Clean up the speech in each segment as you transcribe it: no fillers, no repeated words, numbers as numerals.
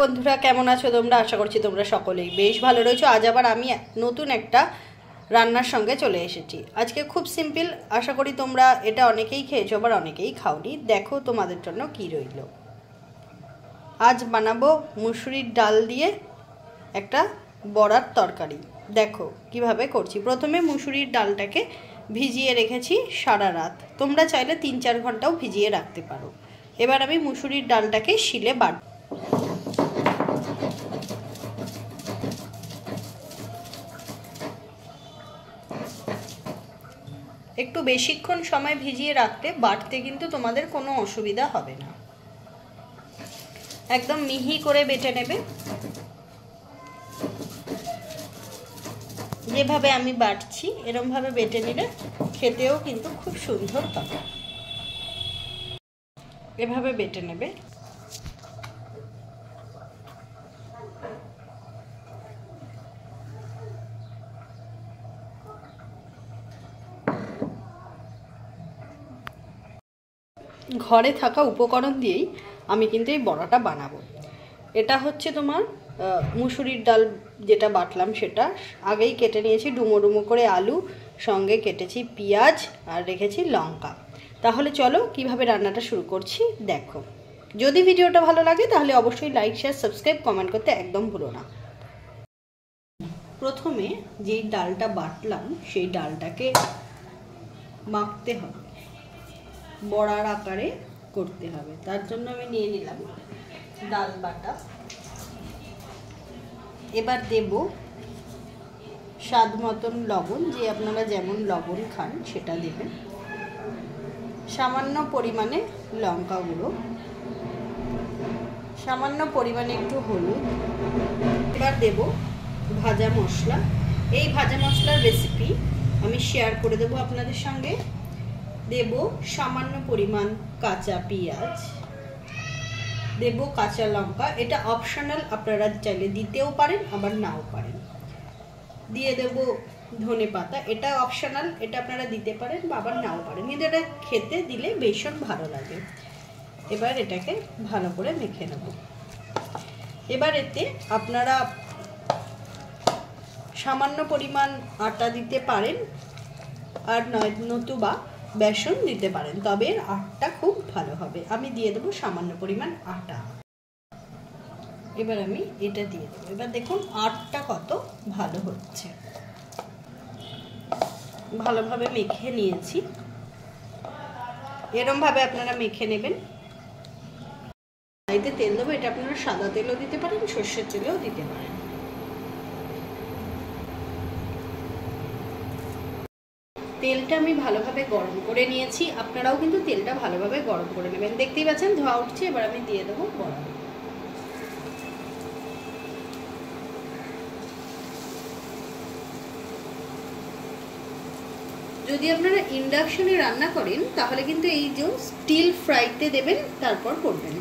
বন্ধুরা কেমন আছো তোমরা? আশা করছি তোমরা সকলেই বেশ ভালো রয়েছো। আজ আবার আমি নতুন একটা রান্নার সঙ্গে চলে এসেছি। আজকে খুব সিম্পল, আশা করি তোমরা এটা অনেকেই খেয়েছো আবার অনেকেই খাওনি। দেখো তোমাদের জন্য কি রইল। আজ বানাবো মুসুরির ডাল দিয়ে একটা বড়ার তরকারি। দেখো কিভাবে করছি। প্রথমে মুসুরির ডালটাকে ভিজিয়ে রেখেছি সারা রাত, তোমরা চাইলে 3-4 ঘন্টাও ভিজিয়ে রাখতে পারো। এবার আমি মুসুরির ডালটাকে শিলে বাটবো। একটু বেশিক্ষণ সময় ভিজিয়ে রাখতে বাটতে কিন্তু তোমাদের কোনো অসুবিধা হবে না। একদম মিহি করে বেটে নেবে, যেভাবে আমি বাটছি এরমভাবে বেটে নিলে খেতেও কিন্তু খুব সুন্দর হবে। এভাবে বেটে নেবে। ঘরে থাকা উপকরণ দিয়েই আমি কিন্তু এই বড়াটা বানাবো। এটা হচ্ছে তোমার মুসুরির ডাল যেটা বাটলাম সেটা আগেই কেটে নিয়েছি ডুমো ডুমো করে, আলু সঙ্গে কেটেছি পেঁয়াজ আর রেখেছি লঙ্কা। তাহলে চলো কিভাবে রান্নাটা শুরু করছি দেখো। যদি ভিডিওটা ভালো লাগে তাহলে অবশ্যই লাইক, শেয়ার, সাবস্ক্রাইব, কমেন্ট করতে একদম ভুলো না। প্রথমে যেই ডালটা বাটলাম সেই ডালটাকে মাখতে হবে, বড়ার আকারে করতে হবে। তার জন্য আমি নিয়ে নিলাম ডাল বাটা। এবার দেব স্বাদ মতন লবণ, যে আপনারা যেমন লবণ খান সেটা দেবেন। সামান্য পরিমাণে লঙ্কা গুঁড়ো, সামান্য পরিমাণে একটু হলুদ। এবার দেব ভাজা মশলা। এই ভাজা মশলার রেসিপি আমি শেয়ার করে দেব আপনাদের সঙ্গে। দেব সামান্য পরিমাণ কাঁচা পেঁয়াজ, দেব কাঁচা লঙ্কা, এটা অপশনাল, আপনারা চাইলে দিতেও পারেন আবার নাও পারেন। দিয়ে দেব ধনে পাতা, এটা অপশনাল, এটা আপনারা দিতে পারেন বা আবার নাও পারেন, কিন্তু এটা খেতে দিলে ভীষণ ভালো লাগে। এবার এটাকে ভালো করে মেখে নেব। এবার এতে আপনারা সামান্য পরিমাণ আটা দিতে পারেন আর নতুবা বেসন দিতে পারেন, তবে আটটা খুব ভালো হবে। আমি দিয়ে দেবো সামান্য পরিমাণ আটা। এবার আমি এটা দিয়ে দেবো। এবার দেখুন আটটা কত ভালো হচ্ছে। ভালোভাবে মেখে নিয়েছি, এরমভাবে আপনারা মেখে নেবেন। কড়াইতে তেল দেবো, এটা আপনারা সাদা তেলও দিতে পারেন, সর্ষের তেলও দিতে পারেন। তেলটা আমি ভালোভাবে গরম করে নিয়েছি, আপনারাও কিন্তু তেলটা ভালোভাবে গরম করে নেবেন। দেখতেই পাচ্ছেন ধোঁয়া উঠছে। এবার আমি দিয়ে দেবো বড়া। যদি আপনারা ইন্ডাকশনে রান্না করেন তাহলে কিন্তু এই যে স্টিল ফ্রাইতে দেবেন, তারপর করবেন।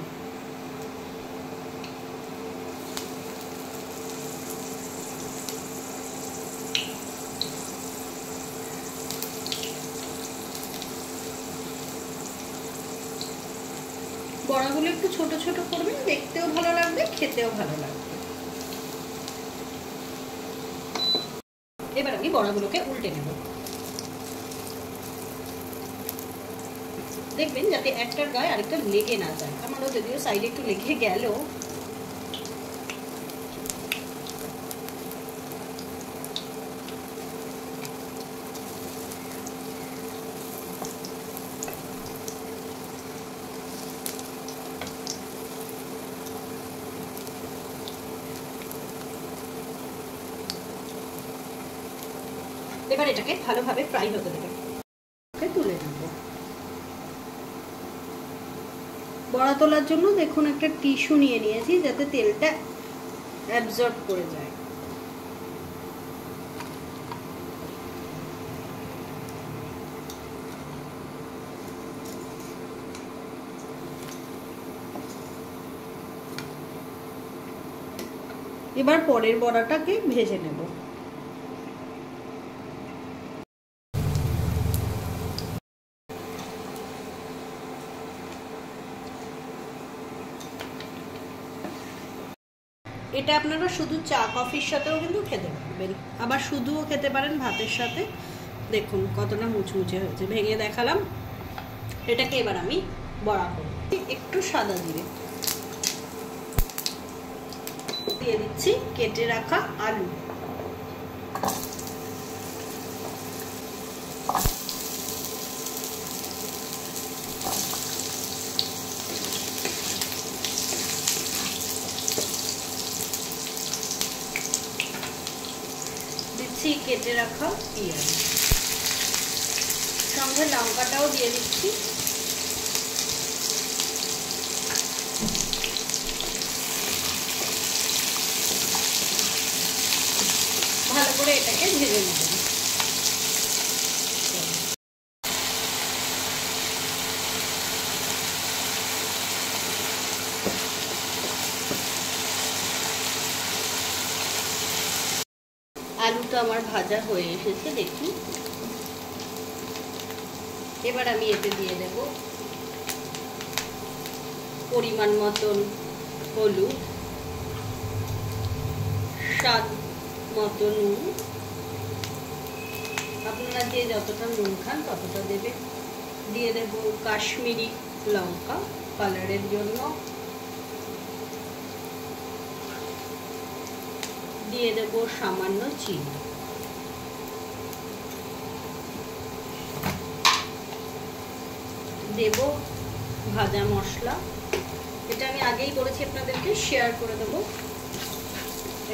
বড়াগুলো একটু ছোট ছোট করবেন, দেখতেও ভালো লাগবে, খেতেও ভালো লাগবে। এবার আমি বড়াগুলোকে উল্টে নেব। দেখবেন যাতে একটার গায়ে আরেকটা লেগে না যায়। আমারও যদিও সাইডে একটু লেগে গেল। এবার এটাকে ভালোভাবে ফ্রাই হতে দেবে। তুলে নেব। বড়া তোলার জন্য দেখুন একটা টিস্যু নিয়ে নিয়েছি, যাতে তেলটা অ্যাবজর্ব করে যায়। এবার পরের বড়াটাকে ভেজে নেব। এটা আপনারা শুধু চা কফির সাথেও কিন্তু খেতে পারবেন, আবার শুধুও খেতে পারেন ভাতের সাথে। দেখুন কতটা মুচমুচে হয়েছে, ভেঙে দেখালাম। এটাকে এবার আমি বড়া করব। একটু সাদা জিরে দিয়ে দিচ্ছি, কেটে রাখা আলু, দিচ্ছি কেটে রাখা পেঁয়াজ, সঙ্গে লঙ্কাটাও দিয়ে দিচ্ছি। ভালো করে এটাকে ভেজে নেবেন। আলুটা আমার ভাজা হয়ে এসেছে দেখুন। এবার আমি এতে দিয়ে দেব পরিমাণ মতন হলুদ, স্বাদ মতো নুন, আপনারা যে যতটা নুন খান ততটা দেবেন। দিয়ে দেব কাশ্মীরি লঙ্কা কালারের জন্য, দিয়ে দেব সামান্য চিনি, দেব ভাজা মশলা। এটা আমি আগেই বলেছি আপনাদেরকে, শেয়ার করে দেব।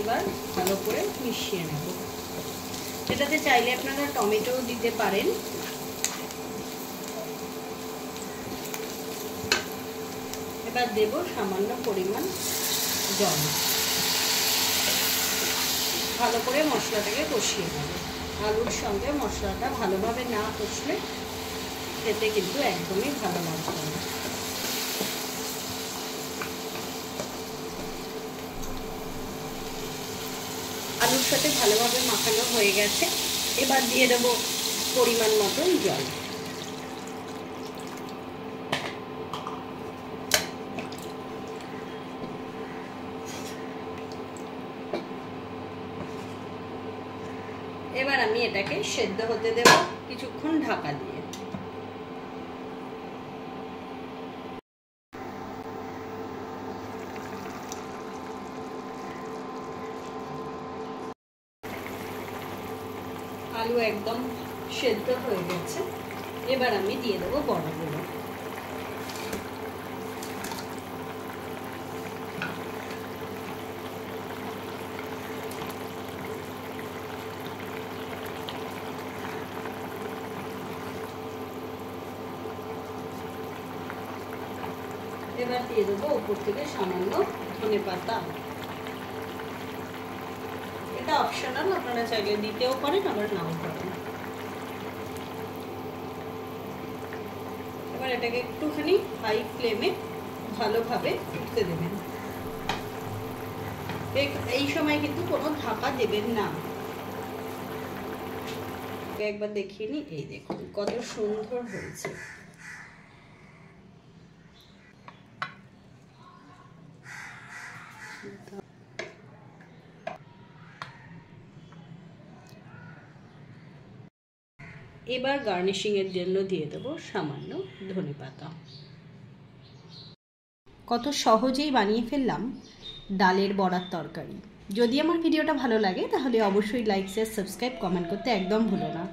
এবার ভালো করে মিশিয়ে নেব। এটাতে চাইলে আপনারা টমেটোও দিতে পারেন। এবার দেব সামান্য পরিমাণ জল, ভালো করে মশলাটাকে কষিয়ে নেব। আলুর সঙ্গে মশলাটা ভালোভাবে না কষলে খেতে কিন্তু একদমই ভালো লাগবে না। আলুর সাথে ভালোভাবে মাখানো হয়ে গেছে। এবার দিয়ে দেব পরিমাণ মতন জল। এবার আমি এটাকে সেদ্ধ হতে দেব কিছুক্ষণ ঢাকা দিয়ে। আলু একদম সেদ্ধ হয়ে গেছে। এবার আমি দিয়ে দেবো বড়াগুলো। এবার দিয়ে দেবো উপর থেকে সামান্য ধনেপাতা। এটা অপশনাল, আপনারা চাইলে দিতেও পারেন আবার নাও পারেন। এবার এটাকে একটুখানি হাই ফ্লেমে ভালোভাবে ফুটতে দেবেন। এই সময় কিন্তু কোনো ঢাকা দেবেন না। একবার দেখিয়ে নি, এই দেখুন কত সুন্দর হয়েছে। এবার গার্নিশিং এর জন্য দিয়ে দেবো সামান্য ধনেপাতা। কত সহজেই বানিয়ে ফেললাম ডালের বড়ার তরকারি। যদি আমার ভিডিওটা ভালো লাগে তাহলে অবশ্যই লাইক, শেয়ার, সাবস্ক্রাইব, কমেন্ট করতে একদম ভুলো না।